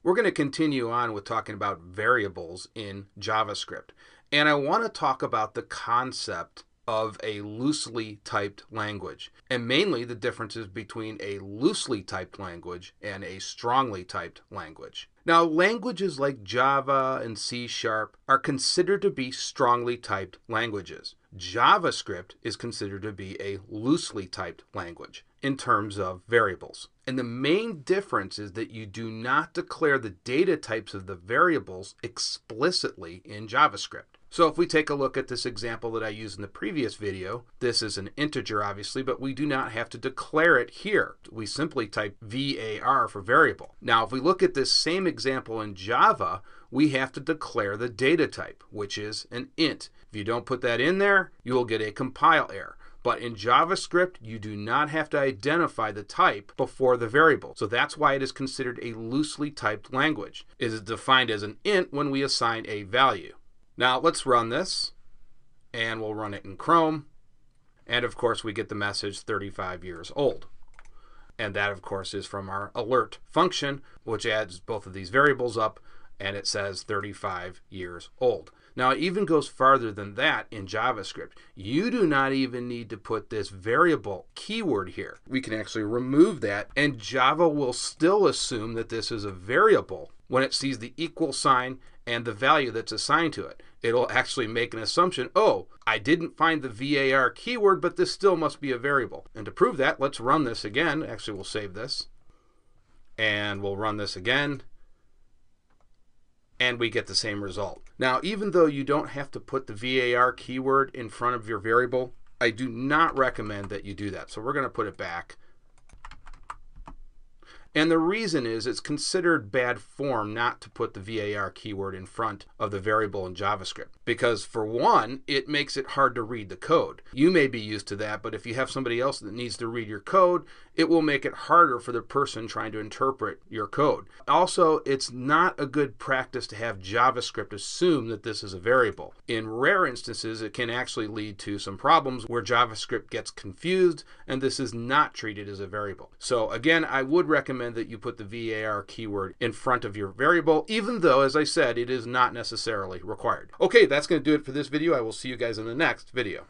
We're going to continue on with talking about variables in JavaScript. And I want to talk about the concept of a loosely typed language, and mainly the differences between a loosely typed language and a strongly typed language. Now, languages like Java and C# are considered to be strongly typed languages. JavaScript is considered to be a loosely typed language in terms of variables. And the main difference is that you do not declare the data types of the variables explicitly in JavaScript. So if we take a look at this example that I used in the previous video, this is an integer obviously, but we do not have to declare it here. We simply type var for variable. Now if we look at this same example in Java, we have to declare the data type, which is an int. If you don't put that in there, you will get a compile error. But in JavaScript, you do not have to identify the type before the variable. So that's why it is considered a loosely typed language. It is defined as an int when we assign a value. Now let's run this, and we'll run it in Chrome. And of course, we get the message 35 years old. And that, of course, is from our alert function, which adds both of these variables up, and it says 35 years old. Now, it even goes farther than that in JavaScript. You do not even need to put this variable keyword here. We can actually remove that, and Java will still assume that this is a variable when it sees the equal sign and the value that's assigned to it. It'll actually make an assumption, oh, I didn't find the var keyword, but this still must be a variable. And to prove that, let's run this again. Actually, we'll save this, and we'll run this again. And we get the same result. Now, even though you don't have to put the var keyword in front of your variable, I do not recommend that you do that. So we're going to put it back. And the reason is it's considered bad form not to put the var keyword in front of the variable in JavaScript. Because for one, it makes it hard to read the code. You may be used to that, but if you have somebody else that needs to read your code, it will make it harder for the person trying to interpret your code. Also, it's not a good practice to have JavaScript assume that this is a variable. In rare instances, it can actually lead to some problems where JavaScript gets confused and this is not treated as a variable. So again, I would recommend that you put the var keyword in front of your variable, even though, as I said, it is not necessarily required. Okay, that's going to do it for this video. I will see you guys in the next video.